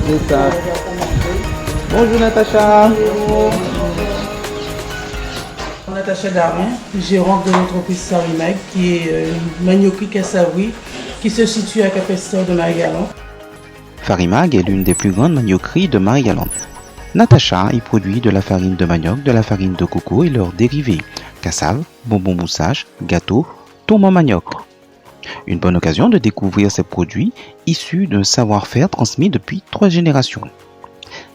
C'est ça. Bonjour Natacha. Natacha Darin, gérante de l'entreprise Farimag, qui est une manioquerie Kassaoui, qui se situe à Capesterre de Marie-Galante. Farimag est l'une des plus grandes manioqueries de Marie-Galante. Natacha y produit de la farine de manioc, de la farine de coco et leurs dérivés, cassave, bonbons moussage, gâteaux, tourment manioc. Une bonne occasion de découvrir ces produits issus d'un savoir-faire transmis depuis 3 générations.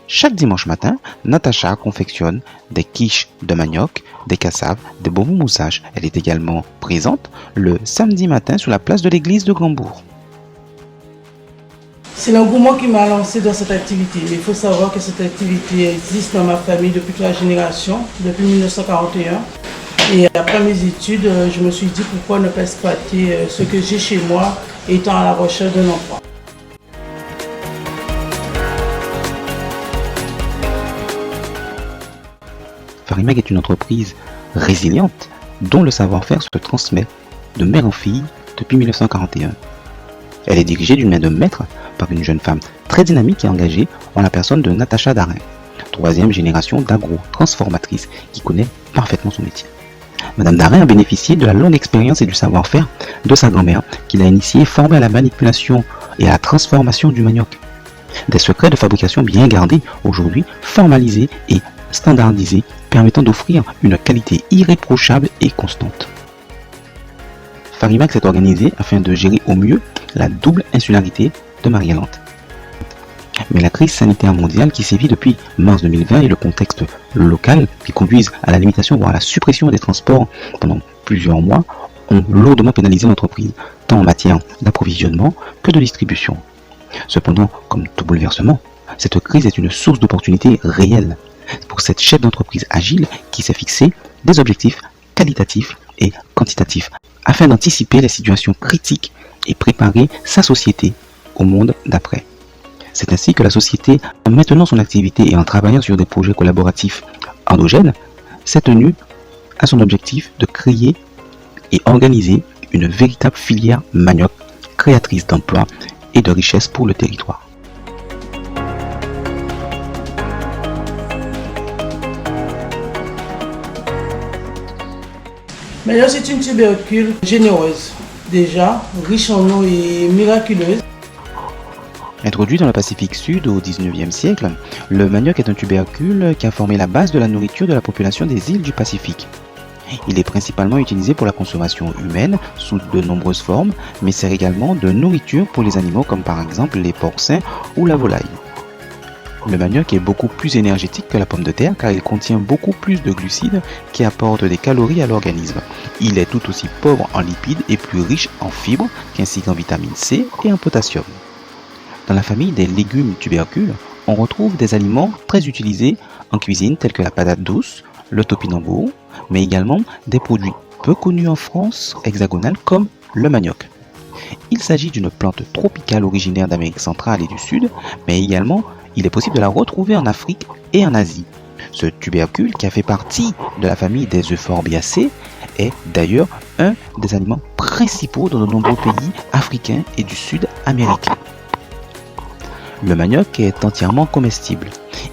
Chaque dimanche matin, Natacha confectionne des quiches de manioc, des cassaves, des bonbons moussage. Elle est également présente le samedi matin sur la place de l'église de Grandbourg. C'est l'engouement qui m'a lancé dans cette activité. Mais il faut savoir que cette activité existe dans ma famille depuis 3 générations, depuis 1941. Et après mes études, je me suis dit pourquoi ne pas exploiter ce que j'ai chez moi étant à la recherche d'un emploi. Farimag est une entreprise résiliente dont le savoir-faire se transmet de mère en fille depuis 1941. Elle est dirigée d'une main de maître par une jeune femme très dynamique et engagée en la personne de Natacha Darin, 3e génération d'agro-transformatrice qui connaît parfaitement son métier. Madame Darin a bénéficié de la longue expérience et du savoir-faire de sa grand-mère qui l'a initiée et formée à la manipulation et à la transformation du manioc. Des secrets de fabrication bien gardés, aujourd'hui formalisés et standardisés, permettant d'offrir une qualité irréprochable et constante. Farimag s'est organisé afin de gérer au mieux la double insularité de Marie-Galante. Mais la crise sanitaire mondiale qui sévit depuis mars 2020 et le contexte local qui conduisent à la limitation voire à la suppression des transports pendant plusieurs mois ont lourdement pénalisé l'entreprise, tant en matière d'approvisionnement que de distribution. Cependant, comme tout bouleversement, cette crise est une source d'opportunités réelles pour cette chef d'entreprise agile qui s'est fixé des objectifs qualitatifs et quantitatifs afin d'anticiper les situations critiques et préparer sa société au monde d'après. C'est ainsi que la société, en maintenant son activité et en travaillant sur des projets collaboratifs endogènes, s'est tenue à son objectif de créer et organiser une véritable filière manioc créatrice d'emplois et de richesses pour le territoire. Manioc, c'est une tubercule généreuse, déjà riche en eau et miraculeuse. Introduit dans le Pacifique Sud au XIXe siècle, le manioc est un tubercule qui a formé la base de la nourriture de la population des îles du Pacifique. Il est principalement utilisé pour la consommation humaine sous de nombreuses formes, mais sert également de nourriture pour les animaux comme par exemple les porcins ou la volaille. Le manioc est beaucoup plus énergétique que la pomme de terre car il contient beaucoup plus de glucides qui apportent des calories à l'organisme. Il est tout aussi pauvre en lipides et plus riche en fibres qu'ainsi qu'en vitamine C et en potassium. Dans la famille des légumes tubercules, on retrouve des aliments très utilisés en cuisine tels que la patate douce, le topinambour, mais également des produits peu connus en France hexagonale comme le manioc. Il s'agit d'une plante tropicale originaire d'Amérique centrale et du Sud, mais également il est possible de la retrouver en Afrique et en Asie. Ce tubercule, qui a fait partie de la famille des Euphorbiaceae, est d'ailleurs un des aliments principaux dans de nombreux pays africains et du Sud américain. Le manioc est entièrement comestible.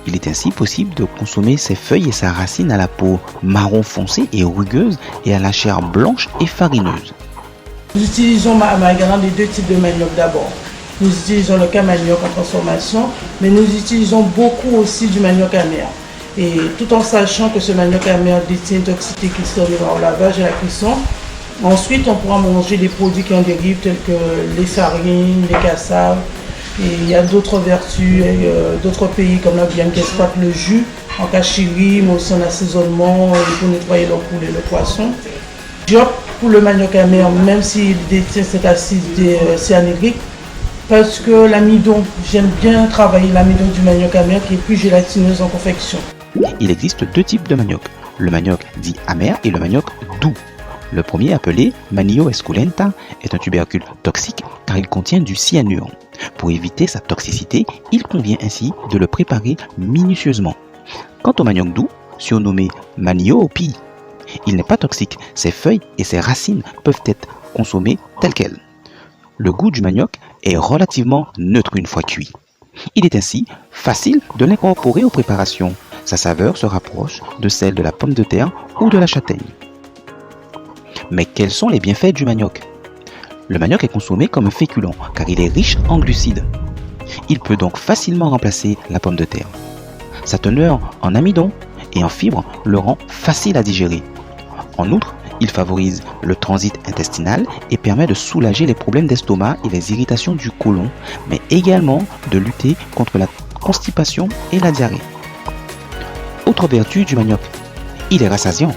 Il est ainsi possible de consommer ses feuilles et sa racine à la peau marron foncé et rugueuse et à la chair blanche et farineuse. Nous utilisons à Marie-Galante les 2 types de manioc d'abord. Nous utilisons le camanioc en transformation, mais nous utilisons beaucoup aussi du manioc amer. Et tout en sachant que ce manioc amer détient une toxicité qui se terminera au lavage et à la cuisson. Ensuite, on pourra manger des produits qui en dérivent tels que les farines, les cassaves. Et il y a d'autres vertus, d'autres pays comme la Guyane qui exploitent le jus en cachiri, mais aussi en assaisonnement pour nettoyer le poulet et le poisson. J'opte pour le manioc amer, même s'il détient cette acidité cyanhydrique, parce que l'amidon, j'aime bien travailler l'amidon du manioc amer qui est plus gélatineuse en confection. Il existe 2 types de manioc, le manioc dit amer et le manioc doux. Le premier, appelé Manio esculenta, est un tubercule toxique car il contient du cyanure. Pour éviter sa toxicité, il convient ainsi de le préparer minutieusement. Quant au manioc doux, surnommé Manio opi, il n'est pas toxique, ses feuilles et ses racines peuvent être consommées telles quelles. Le goût du manioc est relativement neutre une fois cuit. Il est ainsi facile de l'incorporer aux préparations. Sa saveur se rapproche de celle de la pomme de terre ou de la châtaigne. Mais quels sont les bienfaits du manioc? Le manioc est consommé comme un féculent car il est riche en glucides. Il peut donc facilement remplacer la pomme de terre. Sa teneur en amidon et en fibres le rend facile à digérer. En outre, il favorise le transit intestinal et permet de soulager les problèmes d'estomac et les irritations du côlon, mais également de lutter contre la constipation et la diarrhée. Autre vertu du manioc, il est rassasiant.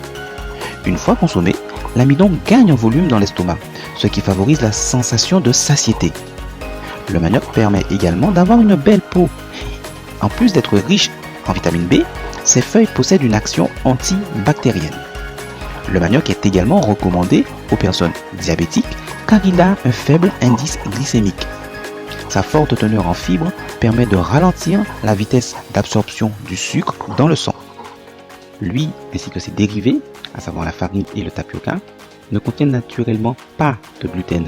Une fois consommé, l'amidon gagne en volume dans l'estomac, ce qui favorise la sensation de satiété. Le manioc permet également d'avoir une belle peau. En plus d'être riche en vitamine B, ses feuilles possèdent une action antibactérienne. Le manioc est également recommandé aux personnes diabétiques car il a un faible indice glycémique. Sa forte teneur en fibres permet de ralentir la vitesse d'absorption du sucre dans le sang. Lui, ainsi que ses dérivés, à savoir la farine et le tapioca, ne contiennent naturellement pas de gluten.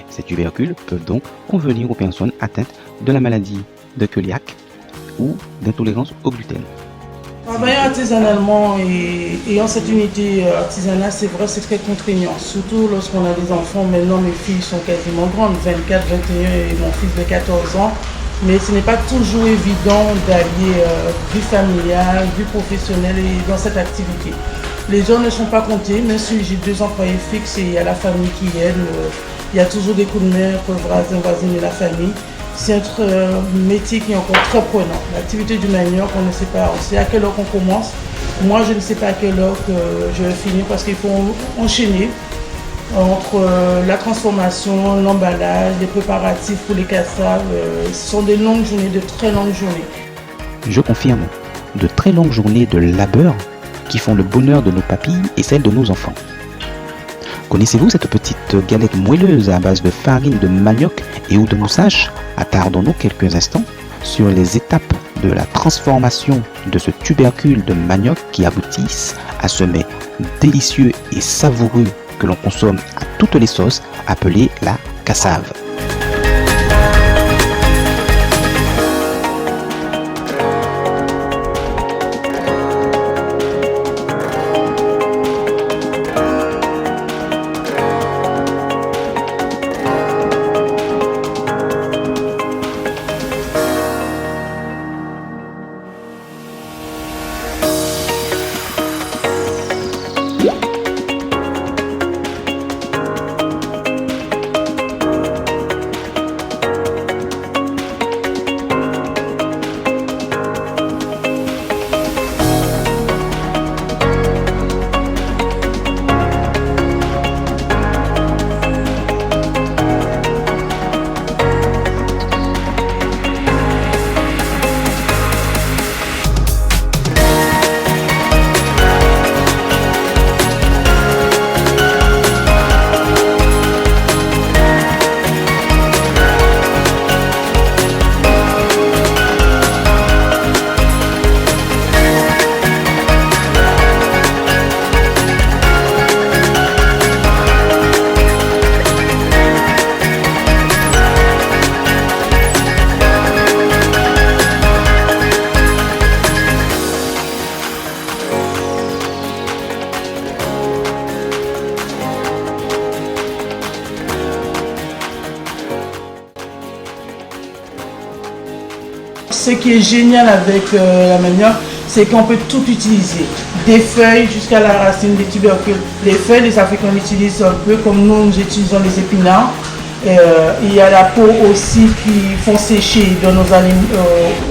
Ces tubercules peuvent donc convenir aux personnes atteintes de la maladie de cœliaque ou d'intolérance au gluten. Travailler artisanalement et ayant cette unité artisanale, c'est vrai, c'est très contraignant. Surtout lorsqu'on a des enfants. Maintenant, mes filles sont quasiment grandes, 24, 21 et mon fils de 14 ans. Mais ce n'est pas toujours évident d'allier vie familiale, vie professionnelle et dans cette activité. Les gens ne sont pas comptés, même si j'ai 2 employés fixes et il y a la famille qui aide. Il y a toujours des coups de main pour le voisin, voisine et la famille. C'est un métier qui est encore très prenant. L'activité du manioc, on ne sait pas, on sait à quelle heure qu'on commence. Moi, je ne sais pas à quelle heure que je vais finir parce qu'il faut enchaîner entre la transformation, l'emballage, les préparatifs pour les cassaves. Ce sont des longues journées, de très longues journées. Je confirme, de très longues journées de labeur qui font le bonheur de nos papilles et celle de nos enfants. Connaissez-vous cette petite galette moelleuse à base de farine de manioc et ou de moussage? Attardons-nous quelques instants sur les étapes de la transformation de ce tubercule de manioc qui aboutissent à ce mets délicieux et savoureux que l'on consomme à toutes les sauces, appelé la cassave. Ce qui est génial avec la manioc, c'est qu'on peut tout utiliser. Des feuilles jusqu'à la racine des tubercules. Les feuilles, les Africains l'utilisent un peu comme nous utilisons les épinards. Il y a la peau aussi qui font sécher dans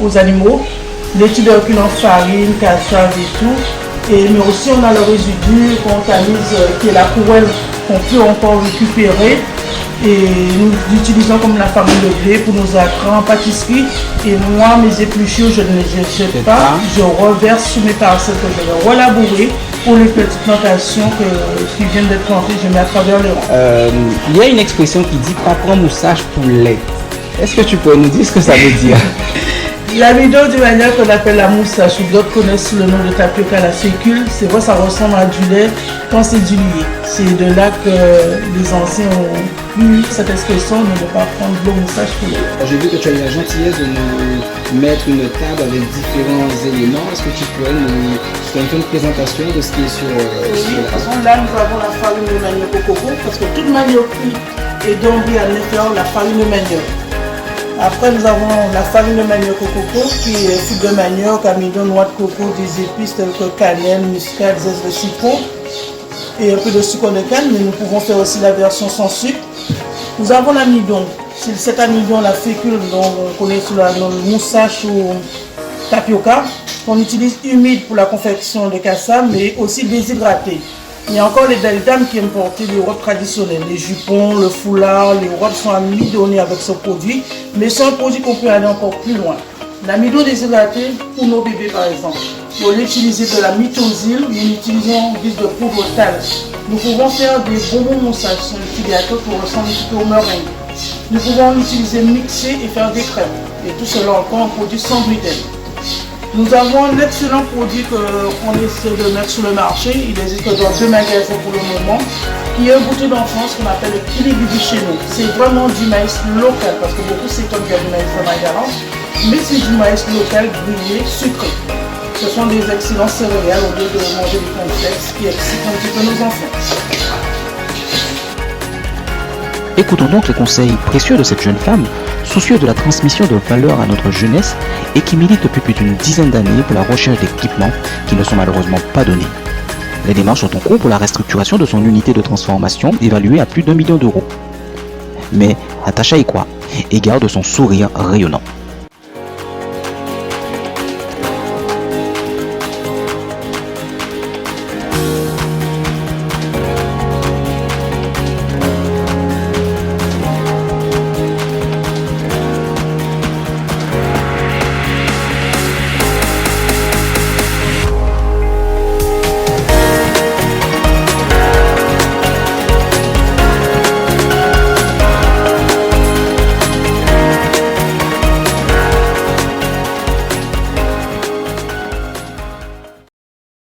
aux animaux. Les tubercules en farine, cassave et tout. Mais aussi on a le résidu qu'on tamise, qui est la poêle qu'on peut encore récupérer. Et nous l'utilisons comme la farine de blé pour nos acras en pâtisserie. Et moi, mes épluchures, je ne les jette pas. Je reverse sur mes parcelles que je vais relabourer pour les petites plantations qui viennent d'être plantées. Je mets à travers les rangs. Il y a une expression qui dit pas prendre moussage pour lait. Est-ce que tu peux nous dire ce que ça veut dire? L'amidon du manioc qu'on appelle la moussage, ou d'autres connaissent sous le nom de tapioca, la fécule, c'est vrai, ça ressemble à du lait quand c'est dilué. C'est de là que les anciens ont vu cette expression de ne pas prendre l'eau moussage pour l'eau. J'ai vu que tu as eu la gentillesse de nous mettre une table avec différents éléments. Est-ce que tu pourrais nous faire une présentation de ce qui est sur Oui, de toute la façon, là, nous avons la farine de manioc au coco, parce que toute manioc est d'emblée à l'intérieur la farine de manioc. Après, nous avons la farine de manioc au coco, qui est sucre de manioc, amidon, noix de coco, des épices telles que cannelle, muscade, zeste de citron et un peu de sucre de canne, mais nous pouvons faire aussi la version sans sucre. Nous avons l'amidon. C'est cet amidon, la fécule, dont on connaît sous le nom de moussage ou tapioca, qu'on utilise humide pour la confection de cassam, mais aussi déshydraté. Il y a encore les belles dames qui aiment porter les robes traditionnelles. Les jupons, le foulard, les robes sont amidonnées avec ce produit, mais c'est un produit qu'on peut aller encore plus loin. L'amidon déshydraté, pour nos bébés par exemple, au lieu d'utiliser de la mitosyl, nous utilisons une de poudre thalle. Nous pouvons faire des bonbons moussages sur le petit gâteau pour ressembler un petit peu au meringue. Nous pouvons l'utiliser mixer et faire des crèmes. Et tout cela encore en produit sans gluten. Nous avons un excellent produit qu'on essaie de mettre sur le marché. Il existe dans 2 magasins pour le moment, qui est un goûter d'enfance qu'on appelle le kilibibi chez nous. C'est vraiment du maïs local, parce que beaucoup s'étonnent qu'il y a du maïs de Magalan, mais c'est du maïs local grillé, sucré. Ce sont des excellents céréales au lieu de manger des complexes qui excitent un petit peu nos enfants. Écoutons donc les conseils précieux de cette jeune femme, soucieuse de la transmission de valeurs à notre jeunesse et qui milite depuis plus d'une dizaine d'années pour la recherche d'équipements qui ne sont malheureusement pas donnés. Les démarches sont en cours pour la restructuration de son unité de transformation évaluée à plus d'1 million d'euros. Mais Natacha y croit et garde son sourire rayonnant.